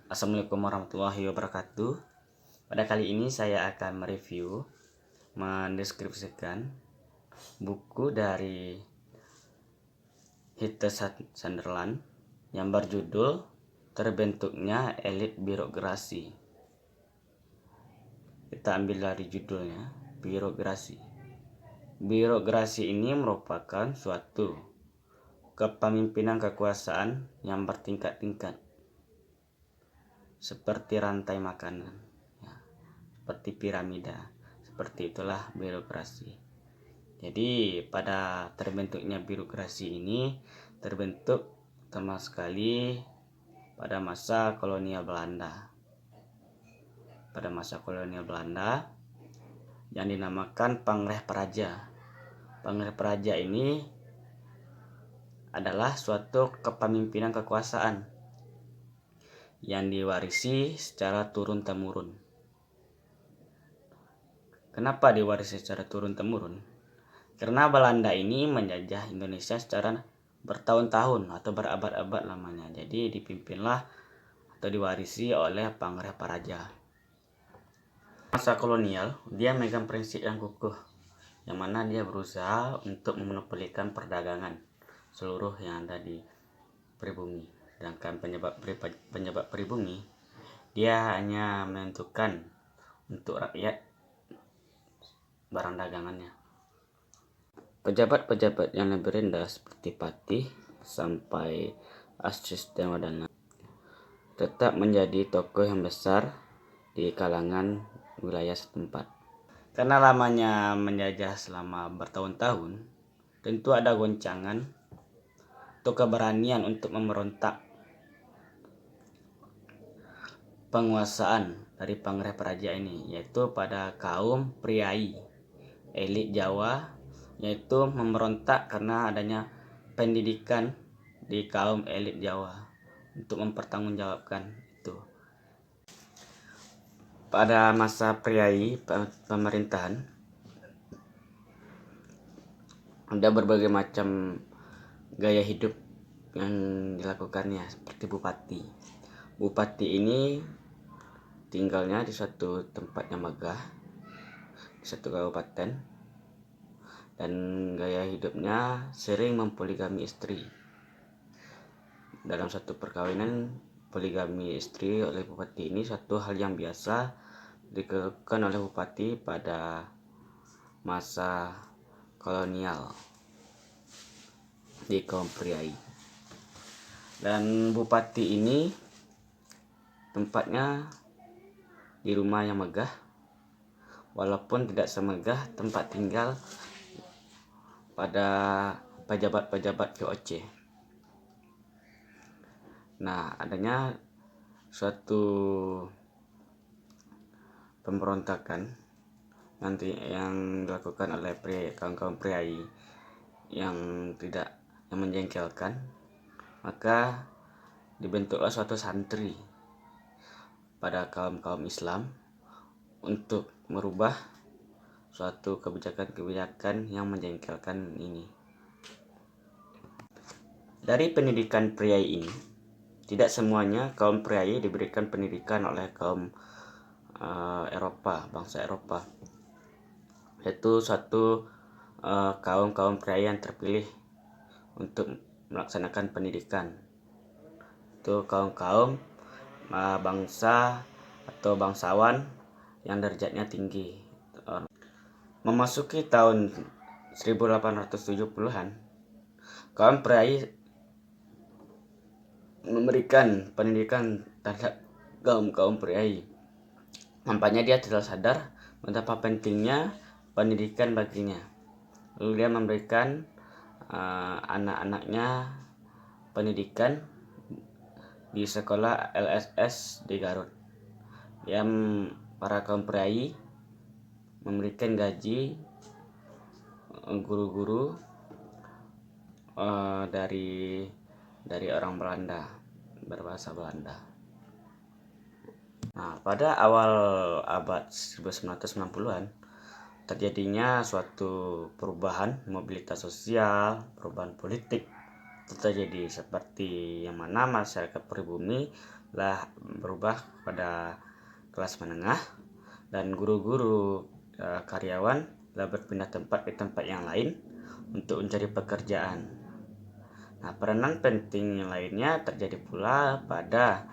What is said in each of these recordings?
Assalamualaikum warahmatullahi wabarakatuh. Pada kali ini saya akan mendeskripsikan buku dari Heath Sutherland yang berjudul Terbentuknya Elit Birokrasi. Kita ambil dari judulnya, birokrasi. Birokrasi ini merupakan suatu kepemimpinan kekuasaan yang bertingkat-tingkat, seperti rantai makanan, ya, seperti piramida. Seperti itulah birokrasi. Jadi pada terbentuknya birokrasi ini terbentuk pertama sekali pada masa kolonial Belanda. Pada masa kolonial Belanda yang dinamakan Pangreh Praja. Pangreh Praja ini adalah suatu kepemimpinan kekuasaan yang diwarisi secara turun-temurun. Kenapa diwarisi secara turun-temurun? Karena Belanda ini menjajah Indonesia secara bertahun-tahun atau berabad-abad lamanya. Jadi dipimpinlah atau diwarisi oleh Pangreh Praja. Masa kolonial, dia megang prinsip yang kukuh, yang mana dia berusaha untuk memonopolikan perdagangan seluruh yang ada di pribumi. Sedangkan penyebab pribumi, dia hanya menentukan untuk rakyat barang dagangannya. Pejabat-pejabat yang lebih rendah seperti patih sampai asisten wadana tetap menjadi tokoh yang besar di kalangan wilayah setempat. Karena lamanya menjajah selama bertahun-tahun, tentu ada goncangan atau keberanian untuk memberontak penguasaan dari Pangreh Praja ini, yaitu pada kaum priai elit Jawa, yaitu memberontak karena adanya pendidikan di kaum elit Jawa untuk mempertanggungjawabkan itu. Pada masa priai pemerintahan ada berbagai macam gaya hidup yang dilakukannya, seperti bupati. Bupati ini tinggalnya di suatu tempat yang megah, di satu kabupaten, dan gaya hidupnya sering mempoligami istri. Dalam satu perkawinan, poligami istri oleh bupati ini satu hal yang biasa dilakukan oleh bupati pada masa kolonial di kaum priai. Dan bupati ini tempatnya di rumah yang megah, walaupun tidak semegah tempat tinggal pada pejabat-pejabat VOC. Nah, adanya suatu pemberontakan nanti yang dilakukan oleh kaum priai yang menjengkelkan, maka dibentuklah suatu santri pada kaum Islam untuk merubah suatu kebijakan-kebijakan yang menjengkelkan ini. Dari pendidikan priai ini, tidak semuanya kaum priai diberikan pendidikan oleh kaum bangsa Eropa, yaitu suatu kaum priai yang terpilih untuk melaksanakan pendidikan. Itu kaum bangsa atau bangsawan yang derajatnya tinggi. Memasuki tahun 1870-an, kaum priai memberikan pendidikan terhadap kaum priai. Nampaknya dia tidak sadar betapa pentingnya pendidikan baginya. Lalu dia memberikan anak-anaknya pendidikan di sekolah LSS di Garut. Para kaum priai memberikan gaji guru-guru dari orang Belanda, berbahasa Belanda. Nah, pada awal abad 1990-an terjadinya suatu perubahan mobilitas sosial, perubahan politik terjadi, seperti yang mana masyarakat pribumi lah berubah pada kelas menengah, dan guru-guru karyawan lah berpindah tempat ke tempat yang lain untuk mencari pekerjaan. Nah, peranan penting yang lainnya terjadi pula pada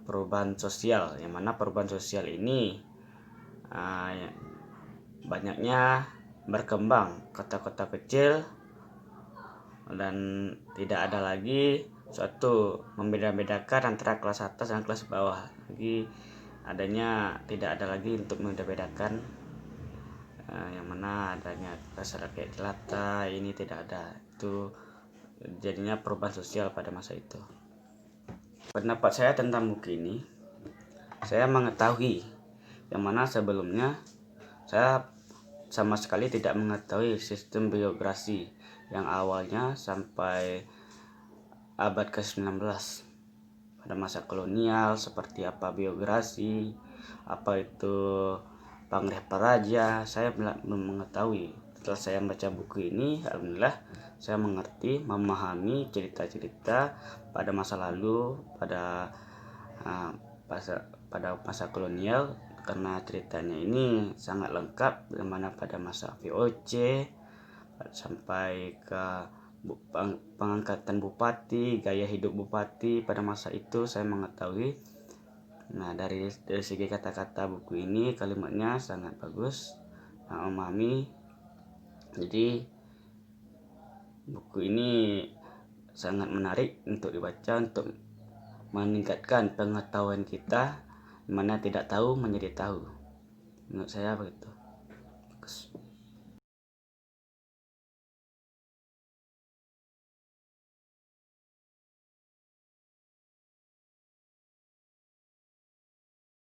perubahan sosial, yang mana perubahan sosial ini banyaknya berkembang kota-kota kecil, dan tidak ada lagi suatu membeda-bedakan antara kelas atas dan kelas bawah. Lagi adanya tidak ada lagi untuk membeda-bedakan yang mana adanya kelas rakyat jelata, ini tidak ada. Itu jadinya perubahan sosial pada masa itu. Pendapat saya tentang buku ini, saya mengetahui yang mana sebelumnya saya sama sekali tidak mengetahui sistem birokrasi yang awalnya sampai abad ke-19 pada masa kolonial, seperti apa birokrasi, apa itu pangreh praja, saya belum mengetahui. Setelah saya membaca buku ini, alhamdulillah saya mengerti, memahami cerita-cerita pada masa lalu, pada masa kolonial, karena ceritanya ini sangat lengkap, dimana pada masa VOC sampai ke pengangkatan bupati, gaya hidup bupati pada masa itu saya mengetahui. Nah, dari segi kata-kata buku ini, kalimatnya sangat bagus, memahami. Jadi buku ini sangat menarik untuk dibaca, untuk meningkatkan pengetahuan kita, mana tidak tahu menjadi tahu. Menurut saya begitu. Bagus.